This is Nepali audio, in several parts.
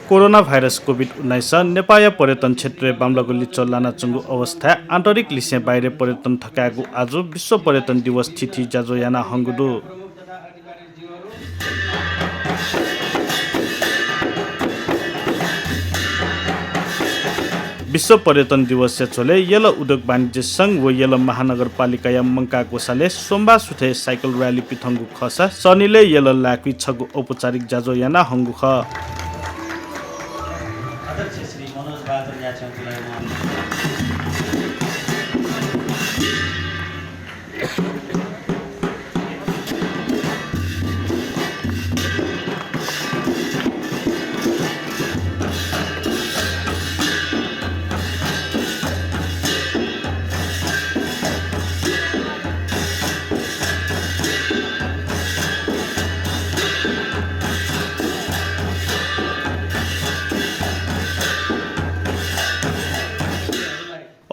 कोरोना भाइरस कोभिड-19 नेपाल पर्यटन क्षेत्र बामलगुली चल्लाना चंगु अवस्था आन्तरिक लिसे बाहिर पर्यटन थकागु आज विश्व पर्यटन दिवस तिथि जाजोयाना हंगुदु विश्व पर्यटन दिवस से चले यल उद्योग वाणिज्य संघ व यल महानगरपालिका या मंका गोसाले सोमबार सुथे साइकल र्याली पिथंगु खसा शनिले यल लाक्वी छगु औपचारिक जाजोयाना हंगु ख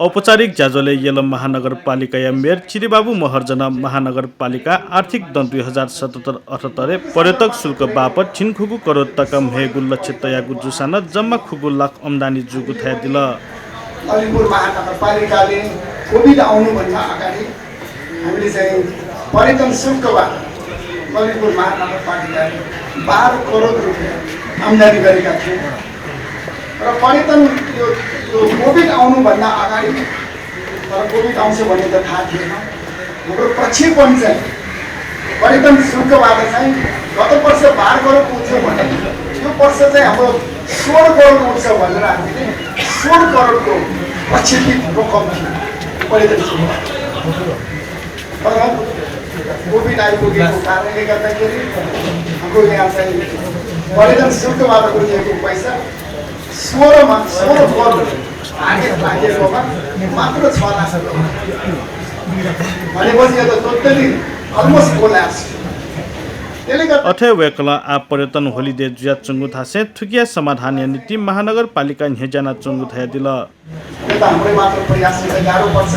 औपचारिक जाजोले यल महानगरपालिका या मेयर चिरीबाबु महर्जन महानगरपालिका आर्थिक दन 2077-78 पर्यटक शुल्क बापत छिनखुगु करोड तकम हेगु लक्ष्य तयागु जुसान जम्मा खुगु लाख आम्दानी जुगु थाय दिल अलिपुर महानगरपालिकाले कोभिड आउनुभन्दा अगाडि हामीले चाहिँ पर्यटन शुल्कबाट अलिपुर महानगरपालिकाले 12 करोड रुपैयाँ आम्दानी गरेका थिए र पर्यटन यो कोभिड आउनुभन्दा अगाडि तर कोभिड आउँछ भन्ने त थाहा थिएन हाम्रो प्रक्षेपण चाहिँ पर्यटन शुल्कबाट चाहिँ गत वर्ष 12 करोड उठ्यो भने यो वर्ष चाहिँ हाम्रो 16 करोड उठ्छ भनेर हामीले 16 करोडको प्रक्षेपित रकम थियो पर्यटन शुल्क तर कोभिड आइपुगेको कारणले गर्दाखेरि हाम्रो यहाँ चाहिँ पर्यटन शुल्कबाट उठेको पैसा 16 करोड टार्गेट लागेकोमा मात्र 6 लाख भनेपछि त टोटली अलमोस्ट कोल्याप्स अथे वेकला आ पर्यटन होलिडे जुया चंगु थासे थुकिया समाधान नीति महानगरपालिका हेजाना चंगु थाय दिल यो त हाम्रो मात्र प्रयासले गाह्रो पर्छ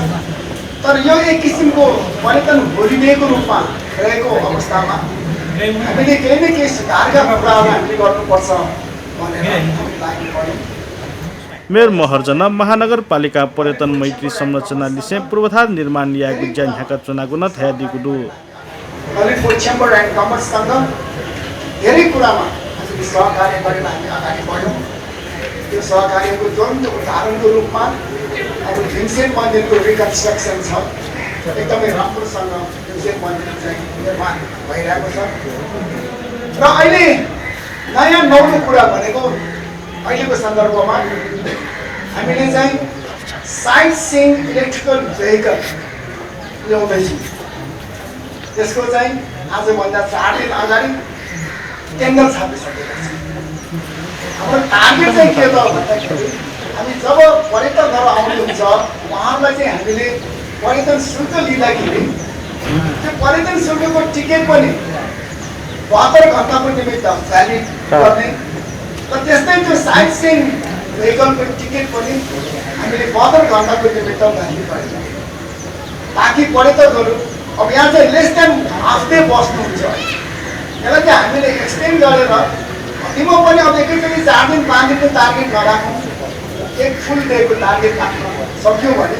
तर यो एक किसिमको पर्यटन होलिडेको रूपमा रहेको अवस्थामा हामीले केही न केही सुधारका कुराहरू हामीले गर्नुपर्छ मेयर महर्जन महानगरपालिका पर्यटन मैत्री संरचना लिसे पूर्वाधार निर्माण यागु ज्यान ह्याका चुनागु न थया दिगुदु ललितपुर चेम्बर एन्ड कमर्ससँग धेरै कुरामा हामीले सहकार्य गरेर हामी अगाडि बढ्यौँ त्यो सहकार्यको द्वन्द उदाहरणको रूपमा अब भीमसेन मन्दिरको रिकन्स्ट्रक्सन छ एकदमै राम्रोसँग भीमसेन मन्दिर चाहिँ निर्माण भइरहेको छ र अहिले नयाँ नौलो कुरा भनेको अहिलेको सन्दर्भमा हामीले चाहिँ साइट सिइङ इलेक्ट्रिकल भेहिकल ल्याउँदैछौँ त्यसको चाहिँ आजभन्दा 4 दिन अगाडि टेन्डर छापिसकेका छौँ हाम्रो टार्गेट चाहिँ के त भन्दाखेरि हामी जब पर्यटकहरू आउनुहुन्छ उहाँहरूलाई चाहिँ हामीले पर्यटन शुल्क लिँदाखेरि त्यो पर्यटन शुल्कको टिकट पनि 72 घण्टाको निमित्त भ्यालिड गर्ने र त्यस्तै त्यो साइट सिइङ भेहिकलको टिकट पनि हामीले 72 घण्टाको निमित्त भ्यालिड गर्ने ताकि पर्यटकहरू अब यहाँ चाहिँ लेस देन हाफ डे बस्नुहुन्छ यसलाई चाहिँ हामीले एक्सटेन्ड गरेर तिम्रो पनि अब एकैचोटि 4 दिन 5 दिनको टार्गेट नराखौँ एक फुल डेको टार्गेट राख्न सक्यो भने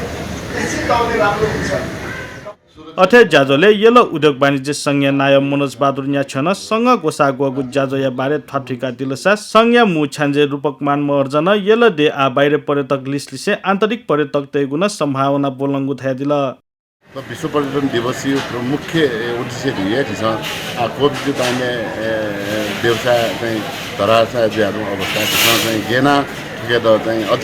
निश्चित तौरले राम्रो हुन्छ अथे जाजोले यल उद्योग वाणिज्य संघ नाय मनोज बहादुर न्याछन संघ गोसा गोगु जाजो या बारे थपठिका दिलसा संघ मु छान्जे रूपकमान महर्जन यल दे आ बाहिर पर्यटक लिस्लिसे आन्तरिक पर्यटक तेगुन सम्भावना बोलंगु थाय दिल विश्व पर्यटन दिवस मुख्य उद्देश्य यही छ कोभिड ताने व्यवसाय चाहिँ धरार चाहिँ अवस्था चाहिँ गेना टुगेदर चाहिँ अझ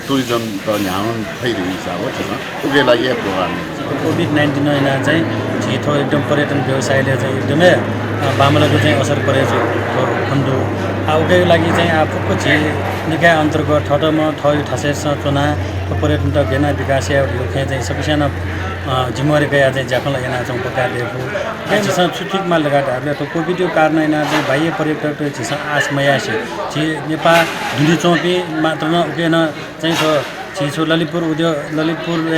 टुरिज्म त यहाँ भइरहेको छ हो त्यसमा उके लागि प्रोग्राम कोभिड-19 ऐना चाहिँ छिथो एकदम पर्यटन व्यवसायले चाहिँ एकदमै बामलाको चाहिँ असर परेको छ खण्डु उकै लागि चाहिँ आफूको छि निकाय अन्तर्गत ठटमा ठय ठसेस चुना पर्यटन त गेना विकास या खे चाहिँ सफिसिएन्ट जिम्मेवारी गया चाहिँ जाफल एना चाहिँ पका देबु चाहिँ छुट्टीमा लगाएर त कोभिडको कारण ऐना चाहिँ बाह्य पर्यटक चाहिँ आस मयासी छि नेपाल दुली चौपी मात्र न उकेन चाहिँ छिछो ललितपुर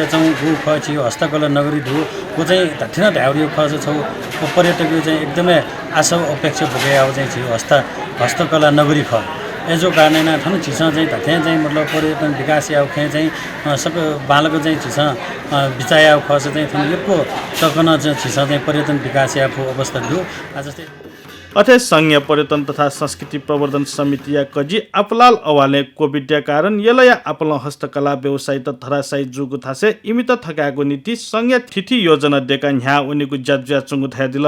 चाहिँ गु ख छियो हस्तकला नगरी धु को चाहिँ धथिन ढाउरियो ख छौ पर्यटक चाहिँ एकदमै आशा अपेक्षा भोगे आउ चाहिँ छियो हस्तकला नगरी ख एजो कारण ठन छिसा चाहिँ धथे चाहिँ मतलब पर्यटन विकास आउ खे चाहिँ सब बालको चाहिँ छिसा बिचाय आउ खस चाहिँ थन यको सकन चाहिँ छिसा चाहिँ पर्यटन विकास आफू अवस्था दु आज चाहिँ अथे संघीय पर्यटन तथा संस्कृति प्रवर्धन समिति या कजी अपलाल अवाले कोभिड कारण यलया अपल हस्तकला व्यवसाय त धरासाई जुगु थासे इमित थकाको नीति संघीय तिथि योजना देका न्या उनीको ज्याज्या चुंगु थाय दिल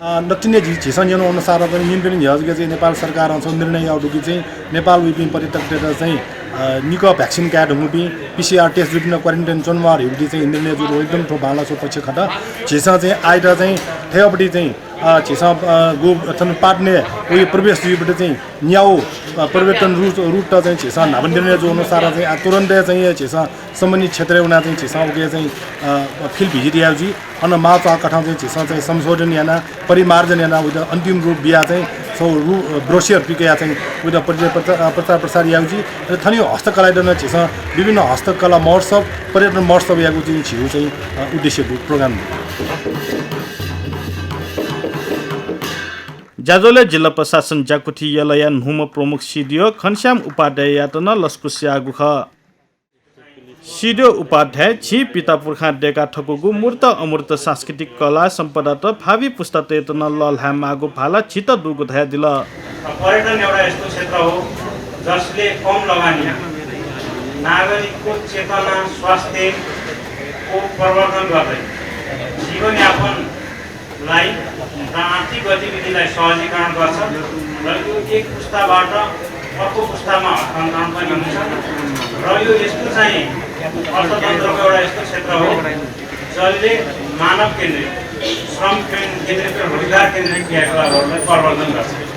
नचिने झिसन जन अनुसार पनि मिनपिन झ्याजगे चाहिँ नेपाल सरकार आउँछ निर्णय आउटुकी चाहिँ नेपाल विपिन पर्यटक डेटा चाहिँ निक भ्याक्सिन कार्ड हुँपि पीसीआर टेस्ट जुटिन क्वारेन्टाइन चनवार हेर्दी चाहिँ निर्णय जुटो एकदम ठो भाला सो पछि खटा झिसा चाहिँ आइदा चाहिँ थेपटी चाहिँ झिसा गो अथन पाट्ने उयो प्रवेश जुइबाट चाहिँ न्याउ पर्यटन रुट चाहिँ झिसा नाभन निर्णय जो अनुसार चाहिँ तुरन्तै चाहिँ झिसा सम्बन्धित क्षेत्र उना चाहिँ झिसा उगे चाहिँ फिल्ड भिजिट याउजी अन माचा कठा चाहिँ झिसा चाहिँ संशोधन याना परिमार्जन याना उदा अन्तिम रूप बिया चाहिँ सो ब्रोसियर पिके चाहिँ उदा प्रचार प्रसार याउजी र थनी हस्तकला दन झिसा विभिन्न हस्तकला महोत्सव पर्यटन महोत्सव याको चाहिँ छिउ चाहिँ उद्देश्य प्रोग्राम जाजोले जिल्ला प्रशासन जाकुठी यलया नुम प्रमुख सिडिओ खनश्याम उपाध्याय यातन लस्कुस्यागु ख सिडिओ उपाध्याय छि पिता पुर्खा डेका ठकुगु मूर्त अमूर्त सांस्कृतिक कला सम्पदा त भावी पुस्ता तेतन लल्हा मागु फाला छित दुगु धाय दिल पर्यटन एउटा यस्तो क्षेत्र हो जसले कम लगानी नागरिकको चेतना स्वास्थ्यको प्रवर्धन गर्दै जीवनयापनलाई र आर्थिक गतिविधिलाई सहजीकरण गर्छ र यो एक पुस्ताबाट अर्को पुस्तामा हस्तान्तरण पनि हुन्छ र यो यस्तो चाहिँ अर्थतन्त्रको एउटा यस्तो क्षेत्र हो जसले मानव केन्द्रित श्रम केन्द्रित र रोजगार केन्द्रित क्रियाकलापहरूलाई प्रवर्धन गर्छ